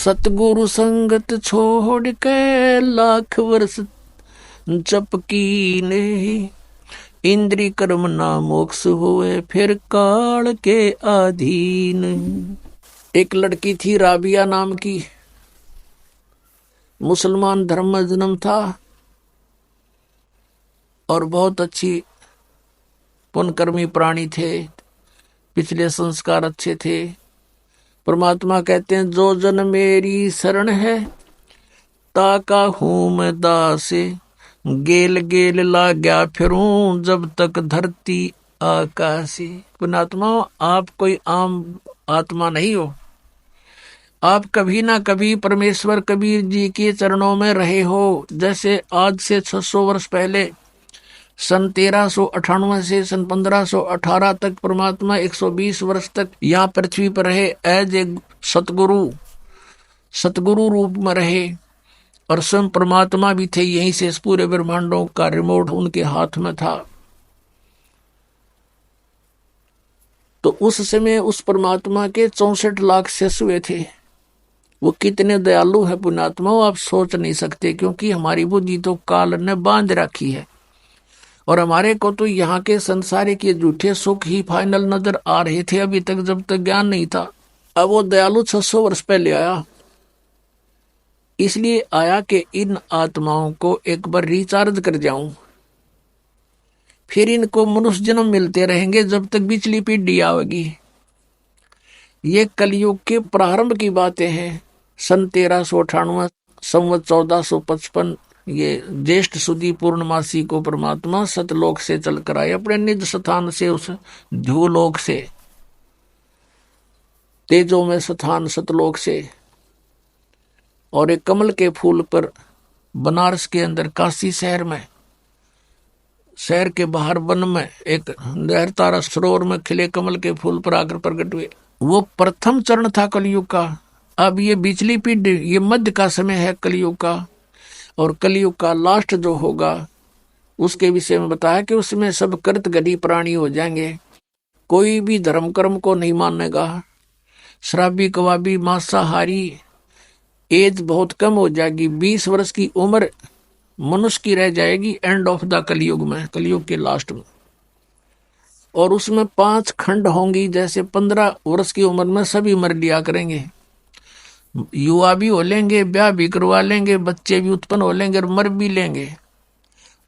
सतगुरु संगत छोड़ के लाख वर्ष जपकी ने, इंद्री कर्म ना मोक्ष हुए फिर काल के अधीन। एक लड़की थी राबिया नाम की, मुसलमान धर्म में जन्म था और बहुत अच्छी पुण्यकर्मी प्राणी थे, पिछले संस्कार अच्छे थे। परमात्मा कहते हैं जो जन मेरी शरण है ताका हूं मैं दासे, गेल गेल ला गया फिरूं जब तक धरती आकाशी। पुण्यात्मा, आप कोई आम आत्मा नहीं हो, आप कभी ना कभी परमेश्वर कबीर जी के चरणों में रहे हो। जैसे आज से 600 वर्ष पहले सन 1398 से सन 1518 तक परमात्मा 120 वर्ष तक यहाँ पृथ्वी पर रहे एज ए सतगुरु रूप में रहे, और स्वयं परमात्मा भी थे। यहीं से इस पूरे ब्रह्मांडों का रिमोट उनके हाथ में था। तो उस समय उस परमात्मा के 64 लाख शिष्य हुए थे। वो कितने दयालु है पुण्यात्मा, आप सोच नहीं सकते, क्योंकि हमारी बुद्धि तो काल ने बांध रखी है और हमारे को तो यहाँ के संसारिक के झूठे सुख ही फाइनल नजर आ रहे थे अभी तक, जब तक ज्ञान नहीं था। अब वो दयालु 600 वर्ष पहले आया, इसलिए आया कि इन आत्माओं को एक बार रिचार्ज कर जाऊं, फिर इनको मनुष्य जन्म मिलते रहेंगे जब तक पिछली पीढ़ी आएगी। ये कलयुग के प्रारंभ की बातें हैं। सन 1398 संवत 1455 ये ज्येष्ठ सुदी पूर्णमासी को परमात्मा सतलोक से चलकर आए, अपने निज स्थान से, उस ध्रुवलोक से, तेजो में स्थान सतलोक से, और एक कमल के फूल पर बनारस के अंदर काशी शहर में, शहर के बाहर वन में एक लहर तारा सरोवर में खिले कमल के फूल पर आकर प्रकट हुए। वो प्रथम चरण था कलयुग का। अब ये बिचली पीढ़ी, ये मध्य का समय है कलयुग का, और कलयुग का लास्ट जो होगा उसके विषय में बताया कि उसमें सब कृत गढ़ी प्राणी हो जाएंगे। कोई भी धर्म कर्म को नहीं मानेगा, शराबी कबाबी मांसाहारी, एज बहुत कम हो जाएगी, 20 वर्ष की उम्र मनुष्य की रह जाएगी एंड ऑफ द कलयुग में, कलयुग के लास्ट में। और उसमें 5 खंड होंगी, जैसे 15 वर्ष की उम्र में सभी मर लिया करेंगे, युवा भी हो लेंगे, ब्याह भी करवा लेंगे, बच्चे भी उत्पन्न हो लेंगे और मर भी लेंगे।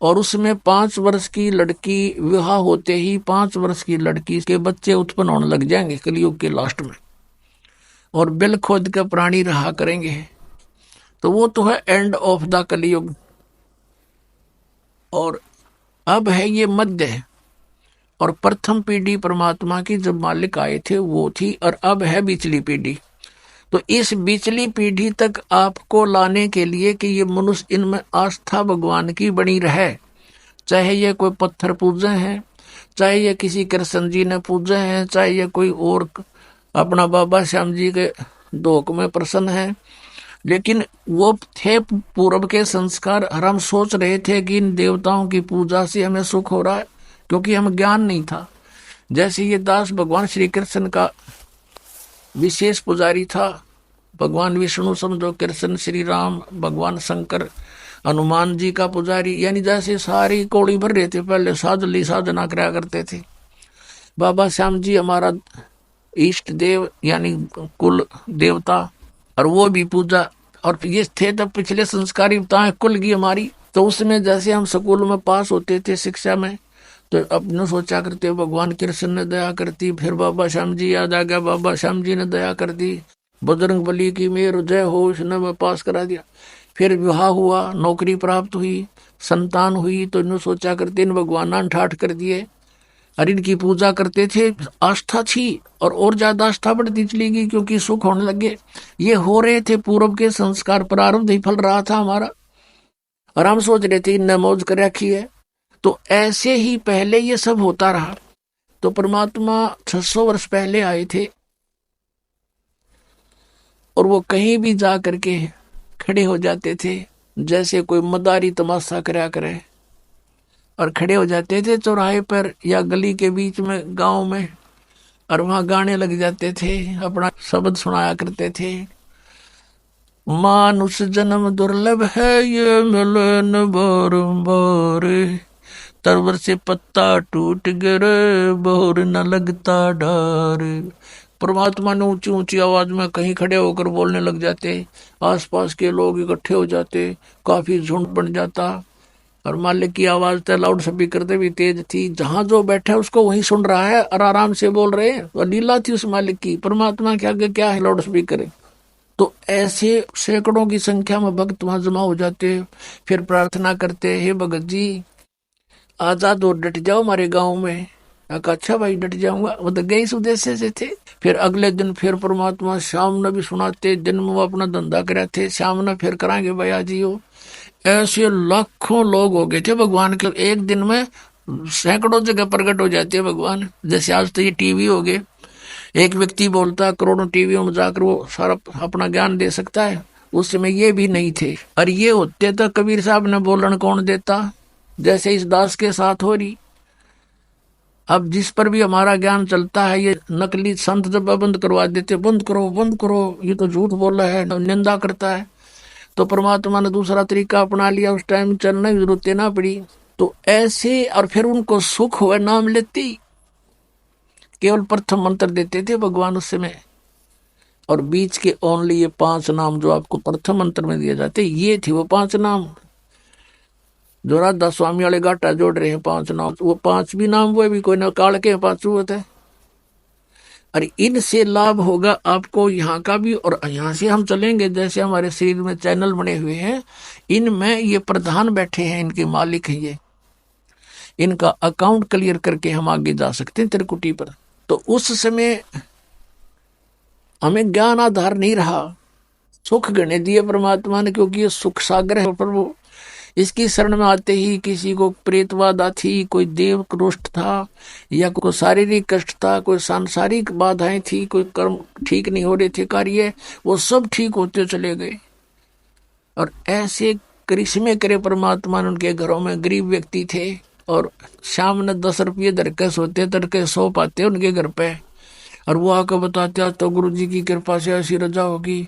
और उसमें 5 वर्ष की लड़की विवाह होते ही 5 वर्ष की लड़की के बच्चे उत्पन्न होने लग जाएंगे कलयुग के लास्ट में, और बिल खोद के प्राणी रहा करेंगे। तो वो तो है एंड ऑफ द कलयुग। और अब है ये मध्य, और प्रथम पीढ़ी परमात्मा की जब मालिक आए थे वो थी, और अब है बिचली पीढ़ी। तो इस बिचली पीढ़ी तक आपको लाने के लिए कि ये मनुष्य इनमें आस्था भगवान की बनी रहे, चाहे ये कोई पत्थर पूजे हैं, चाहे ये किसी कृष्ण जी ने पूजे हैं, चाहे ये कोई और अपना बाबा श्याम जी के दोक में प्रसन्न है, लेकिन वो थे पूर्व के संस्कार। और हम सोच रहे थे कि इन देवताओं की पूजा से हमें सुख हो रहा है, क्योंकि हम ज्ञान नहीं था। जैसे ये दास भगवान श्री कृष्ण का विशेष पुजारी था, भगवान विष्णु समझो, कृष्ण श्री राम, भगवान शंकर, हनुमान जी का पुजारी, यानी जैसे सारी कौड़ी भर रहे थे, पहले साधली साधना कराया करते थे। बाबा श्याम जी हमारा इष्ट देव यानी कुल देवता, और वो भी पूजा, और ये थे तब पिछले संस्कारी बताएं कुल की हमारी। तो उसमें जैसे हम स्कूल में पास होते थे शिक्षा में, तो अपने सोचा करते भगवान कृष्ण ने दया करती, फिर बाबा श्याम जी याद आ गया, बाबा श्याम जी ने दया कर दी, बजरंग बली की मेर जय हो, उसने मैं पास करा दिया। फिर विवाह हुआ, नौकरी प्राप्त हुई, संतान हुई, तो इन्होंने सोचा करते इन भगवान ठाठ कर दिए, और इनकी पूजा करते थे। आस्था थी और ज्यादा आस्था बढ़ती चली गई, क्योंकि सुख होने लगे। ये हो रहे थे पूर्व के संस्कार, प्रारंभ ही फल रहा था हमारा, और हम सोच रहे थे इनने मौज कर रखी है। तो ऐसे ही पहले ये सब होता रहा। तो परमात्मा 600 वर्ष पहले आए थे, और वो कहीं भी जा करके खड़े हो जाते थे, जैसे कोई मदारी तमाशा कराया करे, और खड़े हो जाते थे चौराहे पर या गली के बीच में गांव में, और वहां गाने लग जाते थे, अपना शब्द सुनाया करते थे। मानुष जन्म दुर्लभ है, ये मिले न बारंबार। तरवर से पत्ता टूट गिरे, बोर न लगता डार। परमात्मा ने ऊंची ऊंची आवाज में कहीं खड़े होकर बोलने लग जाते, आसपास के लोग इकट्ठे हो जाते, काफी झुंड बन जाता। और मालिक की आवाज तो लाउड स्पीकर से भी तेज थी, जहां जो बैठा है उसको वहीं सुन रहा है और आराम से बोल रहे हैं। और लीला थी उस मालिक की, परमात्मा के आगे क्या है लाउड स्पीकर। तो ऐसे सैकड़ों की संख्या में भक्त वहां जमा हो जाते, फिर प्रार्थना करते, हे भगत जी आजाद और डट जाओ हमारे गांव में। अच्छा भाई डट जाऊंगा, वो तो गए इस उद्देश्य से थे। फिर अगले दिन फिर परमात्मा शाम ने भी सुनाते, दिन में वो अपना धंधा करे थे, शाम ने फिर कराएंगे भैया जी हो। ऐसे लाखों लोग हो गए थे भगवान के, एक दिन में सैकड़ों जगह प्रकट हो जाते हैं भगवान। जैसे आज तो ये टीवी हो गए, एक व्यक्ति बोलता करोड़ों टीवियों में जाकर वो सारा अपना ज्ञान दे सकता है। उस समय ये भी नहीं थे, और ये होते तो कबीर साहब ने बोलन कौन देता, जैसे इस दास के साथ हो रही। अब जिस पर भी हमारा ज्ञान चलता है, ये नकली संत जब बंद करवा देते, बंद करो बंद करो, ये तो झूठ बोल रहा है, निंदा करता है। तो परमात्मा ने दूसरा तरीका अपना लिया, उस टाइम चलने की जरूरत ना पड़ी। तो ऐसे, और फिर उनको सुख हुआ नाम लेते, केवल प्रथम मंत्र देते थे भगवान उस समय। और बीच के ओनली ये 5 नाम जो आपको प्रथम मंत्र में दिए जाते, ये थे वो 5 नाम जो राधा स्वामी वाले गाटा जोड़ रहे हैं। 5 नाम, वो 5 भी नाम वो भी कोई ना काल के 5 होते हैं। और इनसे लाभ होगा आपको यहाँ का भी, और यहाँ से हम चलेंगे जैसे हमारे शरीर में चैनल बने हुए हैं, इनमें ये प्रधान बैठे हैं, इनके मालिक हैं ये, इनका अकाउंट क्लियर करके हम आगे जा सकते हैं त्रिकुटी पर। तो उस समय हमें ज्ञान आधार नहीं रहा, सुख गणे दिए परमात्मा ने, क्योंकि ये सुख सागर है प्रभु। इसकी शरण में आते ही किसी को प्रेतबाधा थी, कोई देव रुष्ट था, या कोई शारीरिक कष्ट था, कोई सांसारिक बाधाएं थी, कोई कर्म ठीक नहीं हो रहे थे कार्य, वो सब ठीक होते चले गए। और ऐसे करिश्मे करे परमात्मा ने। उनके घरों में गरीब व्यक्ति थे, और शाम ने 10 रुपये धरके सोते, तड़के सो पाते उनके घर पे। और वो आकर बताते तो गुरु जी की कृपा से ऐसी रजा होगी।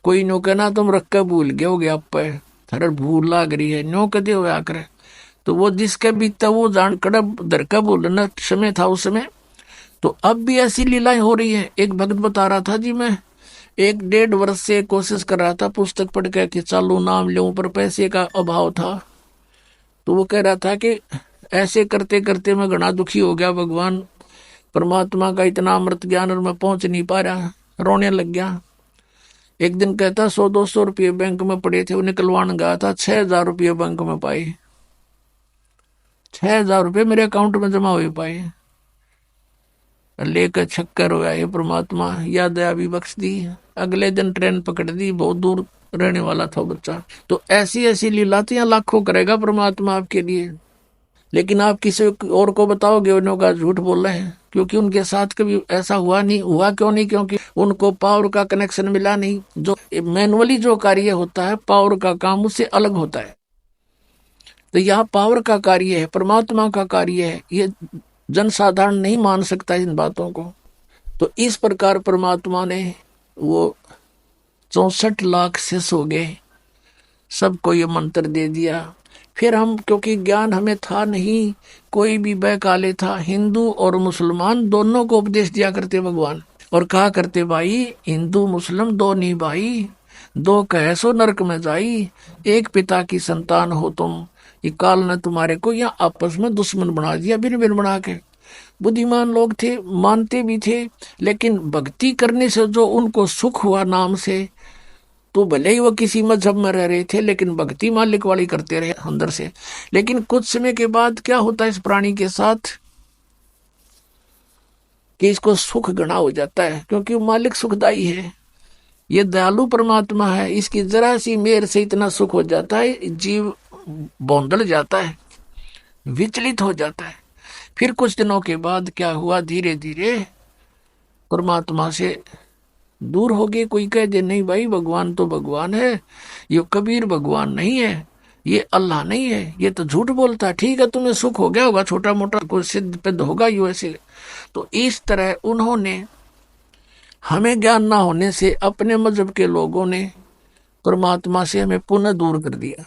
कोई नो कहना तुम रख के भूल गए हो गया, आप पे थर भूल लाग रही है, नो कदे हो आकर। तो वो जिसके बीता वो जान कड़ा धरका बोलना समय था उस समय। तो अब भी ऐसी लीलाएं हो रही है। एक भक्त बता रहा था जी, मैं 1-1.5 वर्ष से कोशिश कर रहा था पुस्तक पढ़ के कि चालू नाम लूं, पर पैसे का अभाव था। तो वो कह रहा था कि ऐसे करते करते मैं घना दुखी हो गया, भगवान परमात्मा का इतना अमृत ज्ञान और मैं पहुंच नहीं पा रहा, रोने लग गया। एक दिन कहता 100-200 रुपये बैंक में पड़े थे, वो निकलवाने गया था, 6,000 रुपये बैंक में पाए। 6,000 रुपये मेरे अकाउंट में जमा हुए पाए। लेकर छक्कर हो ये परमात्मा, या दया भी बख्श दी। अगले दिन ट्रेन पकड़ दी, बहुत दूर रहने वाला था बच्चा। तो ऐसी ऐसी लीलातियां लाखों करेगा परमात्मा आपके लिए। लेकिन आप किसी और को बताओगे, उनका झूठ बोल रहे हैं, क्योंकि उनके साथ कभी ऐसा हुआ नहीं। हुआ क्यों नहीं? क्योंकि उनको पावर का कनेक्शन मिला नहीं। जो मैनुअली जो कार्य होता है, पावर का काम उससे अलग होता है। तो यहाँ पावर का कार्य है, परमात्मा का कार्य है, ये जनसाधारण नहीं मान सकता इन बातों को। तो इस प्रकार परमात्मा ने वो 64 लाख शिष्य हो गए, सबको ये मंत्र दे दिया। फिर हम, क्योंकि ज्ञान हमें था नहीं, कोई भी बैकाले था, हिंदू और मुसलमान दोनों को उपदेश दिया करते भगवान। और कहा करते भाई हिंदू मुस्लिम दो नहीं भाई, 2 कहे सो नरक में जाई, एक पिता की संतान हो तुम, ये काल ने तुम्हारे को या आपस में दुश्मन बना दिया, बिन बिन बना के। बुद्धिमान लोग थे, मानते भी थे, लेकिन भक्ति करने से जो उनको सुख हुआ नाम से, तो भले ही वो किसी मजहब में रह रहे थे, लेकिन भक्ति मालिक वाली करते रहे अंदर से। लेकिन कुछ समय के बाद क्या होता है इस प्राणी के साथ, कि इसको सुख घना हो जाता है, क्योंकि वो मालिक सुखदाई है, ये दयालु परमात्मा है। इसकी जरा सी मेर से इतना सुख हो जाता है, जीव बौंदल जाता है, विचलित हो जाता है। फिर कुछ दिनों के बाद क्या हुआ, धीरे धीरे परमात्मा से दूर हो गए। कोई कह दे नहीं भाई भगवान तो भगवान है, ये कबीर भगवान नहीं है, ये अल्लाह नहीं है, ये तो झूठ बोलता है। ठीक है तुम्हें सुख हो गया होगा, छोटा मोटा कोई सिद्ध पिद्ध होगा यू ऐसे। तो इस तरह उन्होंने, हमें ज्ञान ना होने से अपने मजहब के लोगों ने परमात्मा से हमें पुनः दूर कर दिया,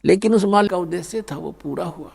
लेकिन उस मालिक का उद्देश्य था वो पूरा हुआ।